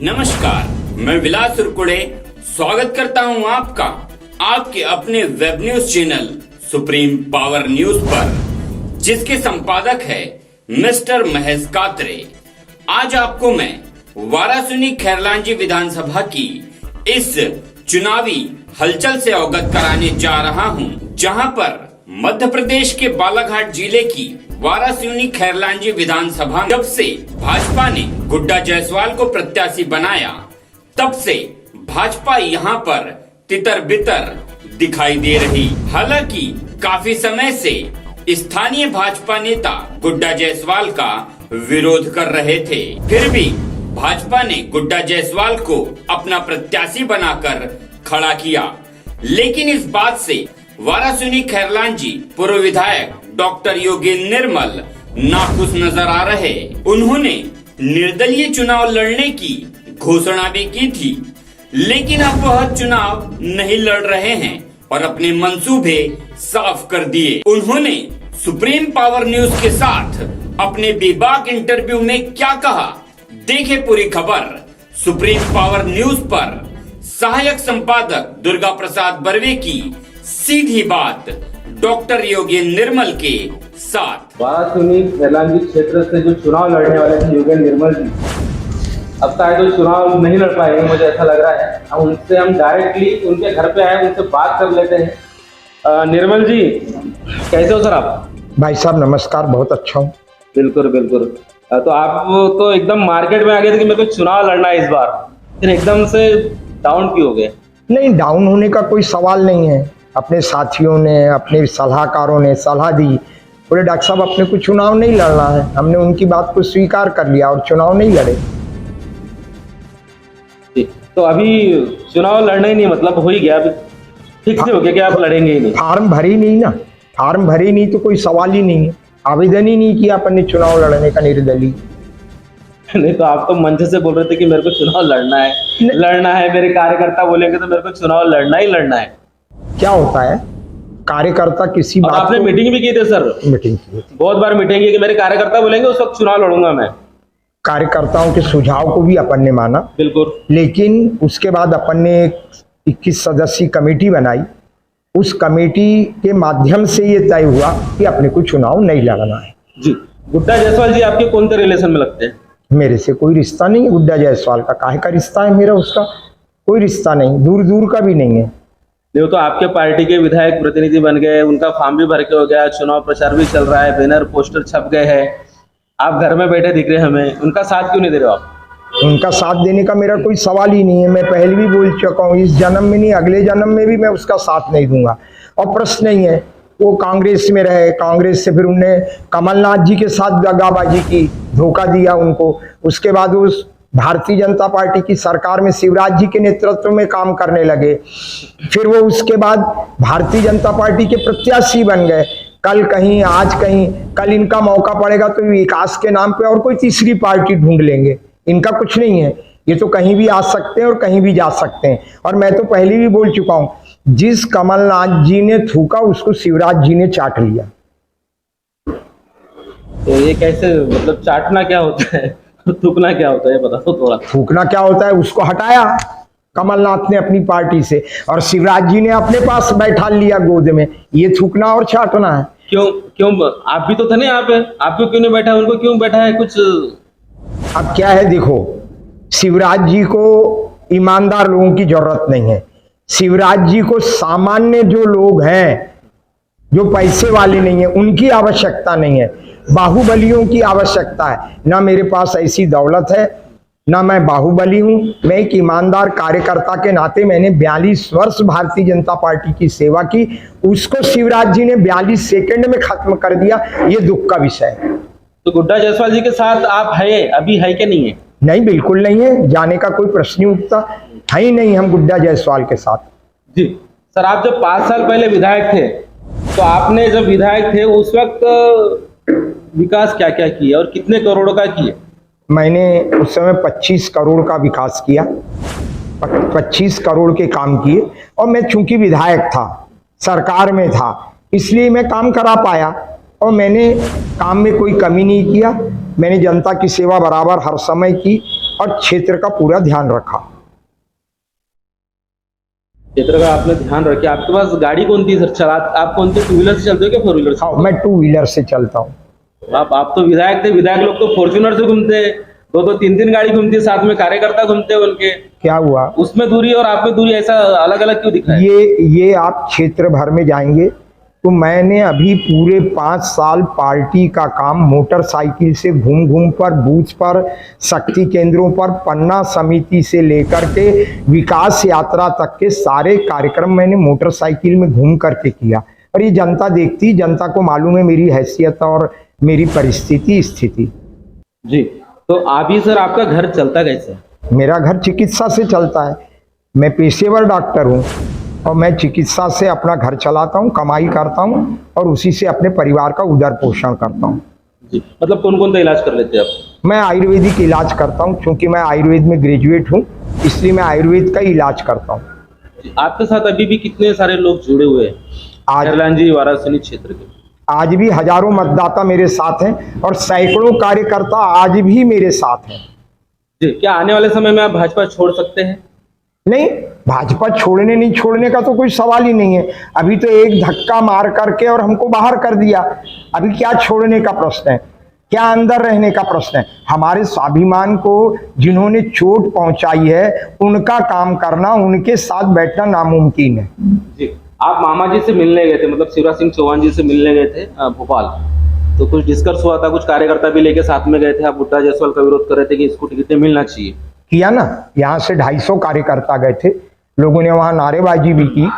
नमस्कार, मैं विलास उरकुड़े स्वागत करता हूं आपका आपके अपने web news channel supreme power news पर, जिसके संपादक है मिस्टर महेश कात्रे। आज आपको मैं वारासिनी खैरलांजी विधानसभा की इस चुनावी हलचल से अवगत कराने जा रहा हूं, जहां पर मध्य प्रदेश के बालाघाट जिले की वारासिनी खैरलांजी विधानसभा जब से भाजपा ने गुड्डा जायसवाल को प्रत्याशी बनाया, तब से भाजपा यहां पर तितर बितर दिखाई दे रही। हालांकि काफी समय से स्थानीय भाजपा नेता गुड्डा जायसवाल का विरोध कर रहे थे, फिर भी भाजपा ने गुड्डा जायसवाल को अपना प्रत्याशी बनाकर खड़ा किया। लेकिन इस बात से वारासिनी खैरलांजी पूर्व विधायक डॉक्टर योगेंद्र निर्मल नाखुश नजर आ रहे। उन्होंने निर्दलीय चुनाव लड़ने की घोषणा भी की थी, लेकिन अब वह चुनाव नहीं लड़ रहे हैं और अपने मंसूबे साफ कर दिए। उन्होंने सुप्रीम पावर न्यूज के साथ अपने बेबाक इंटरव्यू में क्या कहा, देखे पूरी खबर सुप्रीम पावर न्यूज पर। सहायक संपादक दुर्गा प्रसाद बर्वे की सीधी बात डॉक्टर योगेंद्र निर्मल के साथ। वारासिनी खैरलांजी क्षेत्र से जो चुनाव लड़ने वाले थे योगेंद्र निर्मल जी, अब शायद वो चुनाव नहीं लड़ पाएंगे, मुझे ऐसा लग रहा है। अब उनसे हम डायरेक्टली उनके घर पे आए, उनसे बात कर लेते हैं। निर्मल जी, कैसे हो सर आप? भाई साहब नमस्कार, बहुत अच्छा हूँ। बिल्कुल बिल्कुल। तो आप तो एकदम मार्केट में आ गए थे कि मेरे को चुनाव लड़ना है इस बार, फिर एकदम से डाउन क्यों हो गए? नहीं, डाउन होने का कोई सवाल नहीं है। अपने साथियों ने, अपने सलाहकारों ने सलाह दी, बोले डॉक्टर साहब अपने को चुनाव नहीं लड़ना है। हमने उनकी बात को स्वीकार कर लिया और चुनाव नहीं लड़े। तो अभी चुनाव लड़ना ही नहीं, मतलब हो ही गया, अभी फिक्स हो गया कि आप लड़ेंगे ही नहीं? फार्म भरी नहीं ना, फार्म भरी नहीं तो कोई सवाल ही नहीं है। आवेदन ही नहीं किया अपन ने चुनाव लड़ने का निर्दलीय। नहीं तो आप तो मंच से बोल रहे थे कि मेरे को चुनाव लड़ना है, मेरे कार्यकर्ता बोलेंगे तो मेरे को चुनाव लड़ना ही लड़ना है। क्या होता है, कार्यकर्ता किसी बात आपने मीटिंग भी की थी सर? मीटिंग की, बहुत बार मीटिंग की कि मेरे कार्यकर्ता बोलेंगे उस वक्त चुनाव लड़ूंगा मैं। कार्यकर्ताओं के सुझाव को भी अपन ने माना, बिल्कुल। लेकिन उसके बाद अपन ने 21 सदस्यीय कमेटी बनाई। उस कमेटी के माध्यम से ये तय हुआ कि अपने को चुनाव नहीं लड़ना है। जी, गुड्डा जायसवाल जी आपके कौन से रिलेशन में लगते हैं? मेरे से कोई रिश्ता नहीं है गुड्डा जायसवाल का। काहे का रिश्ता है मेरा, उसका कोई रिश्ता नहीं, दूर दूर का भी नहीं है। नहीं तो आपके पार्टी के विधायक प्रतिनिधि बन गए, उनका फॉर्म भी भर के हो गया, चुनाव प्रचार भी चल रहा है, बैनर पोस्टर छप गए हैं, आप घर में बैठे दिख रहे हैं हमें, उनका साथ क्यों नहीं दे रहे हो आप? उनका साथ देने का मेरा कोई सवाल ही नहीं है। मैं पहले भी बोल चुका हूँ, इस जन्म में नहीं अगले जन्म में भी मैं उसका साथ नहीं दूंगा। और प्रश्न नहीं है, वो कांग्रेस में रहे, कांग्रेस से फिर उनने कमलनाथ जी के साथ दगाबाजी की, धोखा दिया उनको। उसके बाद उस भारतीय जनता पार्टी की सरकार में शिवराज जी के नेतृत्व में काम करने लगे। फिर वो उसके बाद भारतीय जनता पार्टी के प्रत्याशी बन गए। कल कहीं, आज कहीं, कल इनका मौका पड़ेगा तो विकास के नाम पे और कोई तीसरी पार्टी ढूंढ लेंगे। इनका कुछ नहीं है, ये तो कहीं भी आ सकते हैं और कहीं भी जा सकते हैं। और मैं तो पहले भी बोल चुका हूं, जिस कमलनाथ जी ने थूका उसको शिवराज जी ने चाट लिया। तो ये कैसे, मतलब चाटना क्या होता है, थूकना क्या होता है, बताओ थोड़ा। थूकना क्या होता है, उसको हटाया कमलनाथ ने अपनी पार्टी से और शिवराज जी ने अपने पास बैठा लिया गोद में। ये थूकना और चाटना है। क्यों क्यों आप भी तो थे ना यहाँ पे, आपको क्यों नहीं बैठा, उनको क्यों बैठा है कुछ? अब क्या है, देखो, शिवराज जी को ईमानदार लोगों की जरूरत नहीं है। शिवराज जी को सामान्य जो लोग हैं, जो पैसे वाले नहीं है, उनकी आवश्यकता नहीं है, बाहुबलियों की आवश्यकता है। ना मेरे पास ऐसी दौलत है, ना मैं बाहुबली हूं। मैं एक ईमानदार कार्यकर्ता के नाते मैंने 42 वर्ष भारतीय जनता पार्टी की सेवा की, उसको शिवराज जी ने 42 सेकंड में खत्म कर दिया। ये दुख का विषय है। तो गुड्डा जायसवाल जी के साथ आप है, अभी है कि नहीं है? नहीं, बिल्कुल नहीं है, जाने का कोई प्रश्न नहीं उठता है ही नहीं हम गुड्डा जायसवाल के साथ। जी सर, आप जब 5 साल पहले विधायक थे, तो आपने जब विधायक थे उस वक्त विकास क्या क्या किया और कितने करोड़ों का किया? मैंने उस समय 25 करोड़ का विकास किया, 25 करोड़ के काम किए। और मैं चूंकि विधायक था, सरकार में था, इसलिए मैं काम करा पाया। और मैंने काम में कोई कमी नहीं किया। मैंने जनता की सेवा बराबर हर समय की और क्षेत्र का पूरा ध्यान रखा। क्षेत्र का आपने ध्यान रखे। आपके पास गाड़ी कौन थी सर? आप कौन थे, टू व्हीलर से चलते हो क्या फोर व्हीलर से? हाँ, मैं टू व्हीलर से चलता हूँ। आप तो विधायक थे, विधायक लोग तो फॉर्च्यूनर से घूमते, दो तीन तीन गाड़ी घूमती है साथ में, कार्यकर्ता घूमते हैं उनके। क्या हुआ? उसमें दूरी और आप में दूरी ऐसा अलग अलग क्यों दिख रहा है? ये आप क्षेत्र भर में जाएंगे तो मैंने अभी पूरे 5 साल पार्टी का काम मोटरसाइकिल से घूम घूम पर, बूथ पर, शक्ति केंद्रों पर, पन्ना समिति से लेकर के विकास यात्रा तक के सारे कार्यक्रम मैंने मोटरसाइकिल में घूम करके किया। और ये जनता देखती, जनता को मालूम है मेरी हैसियत और मेरी परिस्थिति स्थिति। जी, तो अभी सर आपका घर चलता कैसे? मेरा घर चिकित्सा से चलता है। मैं पेशेवर डॉक्टर हूँ और मैं चिकित्सा से अपना घर चलाता हूँ, कमाई करता हूँ और उसी से अपने परिवार का उदर पोषण करता हूँ। जी, मतलब कौन कौन सा इलाज कर लेते हैं आप? मैं आयुर्वेदिक इलाज करता हूँ, क्योंकि मैं आयुर्वेद में ग्रेजुएट हूँ, इसलिए मैं आयुर्वेद का इलाज करता हूँ। आपके साथ अभी भी कितने सारे लोग जुड़े हुए हैं जी वाराणसी क्षेत्र के? आज भी हजारों मतदाता मेरे साथ हैं और सैकड़ों कार्यकर्ता आज भी मेरे साथ हैं। जी, क्या आने वाले समय में आप भाजपा छोड़ सकते हैं? नहीं, भाजपा छोड़ने नहीं छोड़ने का तो कोई सवाल ही नहीं है। अभी तो एक धक्का मार करके और हमको बाहर कर दिया, अभी क्या छोड़ने का प्रश्न है, क्या अंदर रहने का प्रश्न है? हमारे स्वाभिमान को जिन्होंने चोट पहुंचाई है उनका काम करना, उनके साथ बैठना नामुमकिन है। जी, आप मामा जी से मिलने गए थे, मतलब शिवराज सिंह चौहान जी से मिलने गए थे भोपाल, तो कुछ डिस्कस हुआ था, कुछ कार्यकर्ता भी लेके साथ में गए थे, आप गुड्डा जायसवाल का विरोध कर रहे थे कि इसको टिकटें मिलना चाहिए। किया ना, यहाँ से 250 कार्यकर्ता गए थे, लोगों ने वहां नारेबाजी भी की,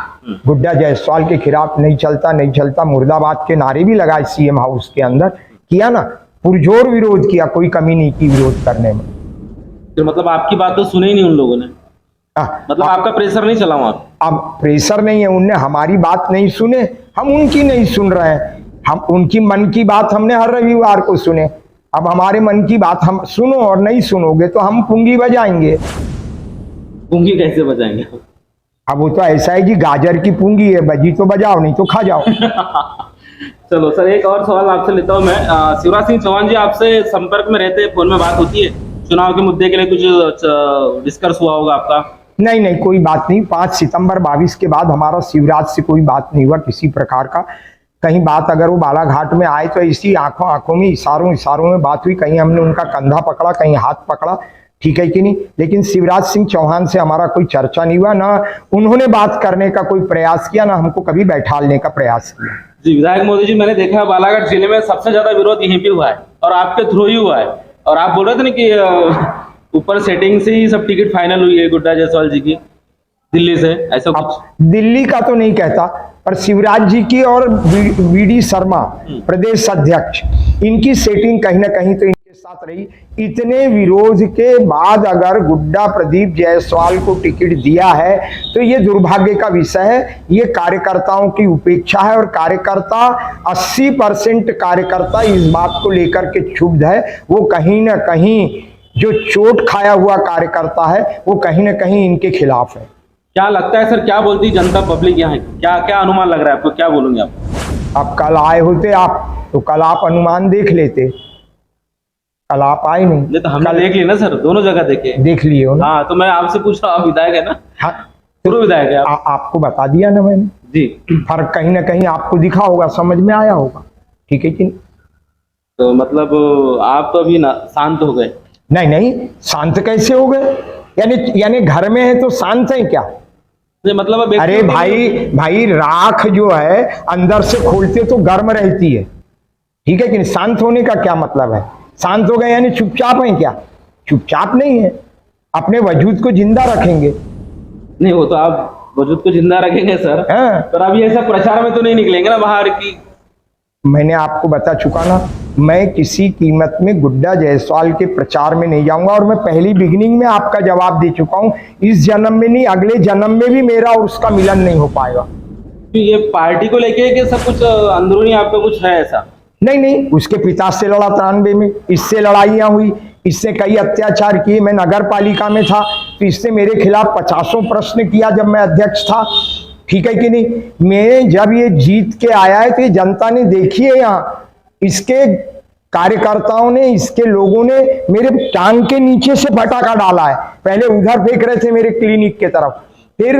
गुड्डा जायसवाल के खिलाफ नहीं चलता नहीं चलता, मुर्दाबाद के नारे भी लगाए सीएम हाउस के अंदर। किया ना, पुरजोर विरोध किया, कोई कमी नहीं की विरोध करने में। तो मतलब आपकी बात तो सुनी ही नहीं उन लोगों ने? मतलब आपका प्रेशर नहीं चला वहां? अब प्रेशर नहीं है, उनने हमारी बात नहीं सुने, हम उनकी नहीं सुन रहे हैं। हम उनकी मन की बात हमने हर रविवार को सुने, अब हमारे मन की बात हम सुनो और नहीं सुनोगे तो हम पुंगी बजाएंगे। पुंगी कैसे बजाएंगे? अब वो तो ऐसा है कि गाजर की पुंगी है, बजी तो बजाओ नहीं तो खा जाओ। चलो सर, एक और सवाल आपसे लेता हूँ मैं। शिवराज सिंह चौहान जी आपसे संपर्क में रहते हैं, फोन में बात होती है? चुनाव के मुद्दे के लिए कुछ डिस्कस हुआ होगा आपका? नहीं नहीं, कोई बात नहीं। 5 सितंबर 22 के बाद हमारा शिवराज से कोई बात नहीं हुआ किसी प्रकार का। कहीं बात अगर वो बालाघाट में आए तो इसी आंखों आंखों में, इशारों इशारों में बात हुई, कहीं हमने उनका कंधा पकड़ा, कहीं हाथ पकड़ा, ठीक है कि नहीं। लेकिन शिवराज सिंह चौहान से हमारा कोई चर्चा नहीं हुआ, ना उन्होंने बात करने का कोई प्रयास किया, ना हमको कभी बैठालने का प्रयास किया। जी, विधायक मोदी जी, मैंने देखा है बालाघाट जिले में सबसे ज्यादा विरोध यहीं पे हुआ है और आपके थ्रू ही हुआ है। और आप बोल रहे थे ना कि ऊपर सेटिंग से ही सब टिकट फाइनल हुई है गुड्डा जायसवाल जी की दिल्ली से, ऐसा कुछ? दिल्ली का तो नहीं कहता, पर शिवराज जी की और वीडी शर्मा प्रदेश अध्यक्ष, इनकी सेटिंग कहीं ना कहीं तो इनके साथ रही। इतने विरोध के बाद अगर गुड्डा प्रदीप जायसवाल को टिकट दिया है तो ये दुर्भाग्य का विषय है, ये कार्यकर्ताओं की उपेक्षा है। और कार्यकर्ता 80% कार्यकर्ता इस बात को लेकर के क्षुब्ध है। वो कहीं ना कहीं जो चोट खाया हुआ कार्यकर्ता है वो कहीं ना कहीं इनके खिलाफ है। क्या लगता है सर, क्या बोलती जनता पब्लिक यहाँ? क्या क्या अनुमान लग रहा है आपको, क्या बोलूंगे आप? अब कल आए होते आप तो कल आप अनुमान देख लेते, कल आप आए नहीं तो हमने देख लिया ना सर, दोनों जगह देख लिए हो ना। हाँ, तो मैं आपसे पूछ रहा हूँ, आप विधायक है ना? हाँ, पूर्व विधायक है आप? आपको बता दिया ना मैंने जी। फर्क कहीं ना कहीं आपको दिखा होगा, समझ में आया होगा, ठीक है कि नहीं? तो मतलब आप तो अभी शांत हो गए? नहीं नहीं, शांत कैसे हो गए? यानी घर में है तो शांत है क्या? मतलब अरे भाई राख जो है अंदर से खोलते तो गर्म रहती है, ठीक है कि नहीं? शांत होने का क्या मतलब है? शांत हो गए यानी चुपचाप है क्या? चुपचाप नहीं है, अपने वजूद को जिंदा रखेंगे। नहीं, वो तो आप वजूद को जिंदा रखेंगे सर, पर अभी ऐसा प्रचार में तो नहीं निकलेंगे ना बाहर की? मैंने आपको बता चुका ना, मैं किसी कीमत में गुड्डा जायसवाल के प्रचार में नहीं जाऊंगा। और मैं पहली बिगिनिंग में आपका जवाब दे चुका हूं, इस जन्म में नहीं अगले जन्म में भी मेरा और उसका मिलन नहीं हो पाएगा। तो ये पार्टी को लेके कि सब कुछ अंदरूनी आपका कुछ है ऐसा? नहीं नहीं, उसके पिता से लड़ा 93 में, इससे लड़ाइयां हुई, इससे कई अत्याचार किए। मैं नगर पालिका में था तो इससे मेरे खिलाफ 50 प्रश्न किया जब मैं अध्यक्ष था, ठीक है कि नहीं? मैं जब ये जीत के आया है तो ये जनता ने देखी है, यहाँ इसके कार्यकर्ताओं ने, इसके लोगों ने मेरे टांग के नीचे से पटाखा डाला है। पहले उधर फेंक रहे थे मेरे क्लिनिक के तरफ, फिर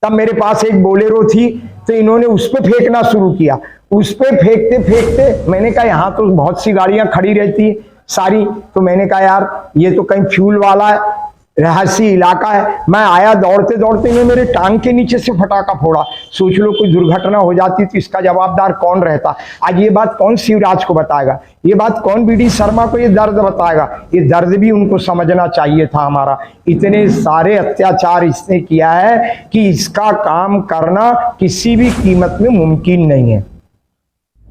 तब मेरे पास एक बोलेरो थी तो इन्होंने उस पर फेंकना शुरू किया। उस पर फेंकते फेंकते मैंने कहा यहाँ तो बहुत सी गाड़ियां खड़ी रहती सारी, तो मैंने कहा यार ये तो कहीं फ्यूल वाला है, रहस्य इलाका है। मैं आया दौड़ते दौड़ते, इन्होंने मेरे टांग के नीचे से फटाका फोड़ा। सोच लो कोई दुर्घटना हो जाती तो इसका जवाबदार कौन रहता। आज ये बात कौन शिवराज को बताएगा, ये बात कौन बीडी शर्मा को ये दर्द बताएगा। ये दर्द भी उनको समझना चाहिए था हमारा। इतने सारे अत्याचार इसने किया है कि इसका काम करना किसी भी कीमत में मुमकिन नहीं है।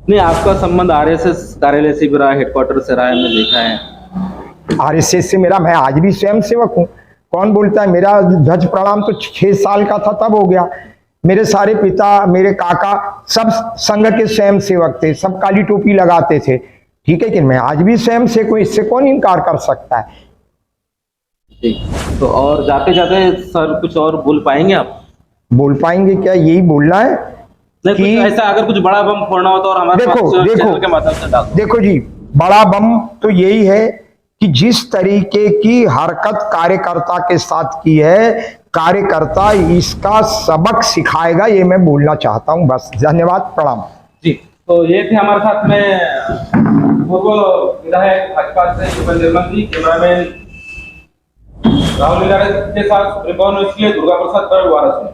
नहीं, आपका संबंध आरएसएस कार्यालय से भी रहा, हेडक्वार्टर से रहा है, हमने देखा है। आरएसएस से मेरा, मैं आज भी स्वयं सेवक हूँ। कौन बोलता है, मेरा ध्वज प्रणाम तो 6 साल का था तब हो गया। मेरे सारे पिता, मेरे काका सब संघ के स्वयं सेवक थे, सब काली टोपी लगाते थे। ठीक है कि मैं आज भी स्वयं से, कोई इससे कौन इनकार कर सकता है। ठीक, तो और जाते जाते सर कुछ और बोल पाएंगे आप? बोल पाएंगे क्या, यही बोलना है नहीं, कि कुछ ऐसा अगर कुछ बड़ा बम फोड़ना हो तो, और हमारे चैनल के माध्यम से डाल दो। देखो जी, बड़ा बम तो यही है कि जिस तरीके की हरकत कार्यकर्ता के साथ की है, कार्यकर्ता इसका सबक सिखाएगा, ये मैं बोलना चाहता हूं। बस, धन्यवाद, प्रणाम जी। तो ये थे हमारे साथ में पूर्व विधायक भाजपा से युगल निर्मल जी, कैमरामैन राहुल के साथ सुप्रीम पावर न्यूज़ के लिए दुर्गा प्रसाद वारस।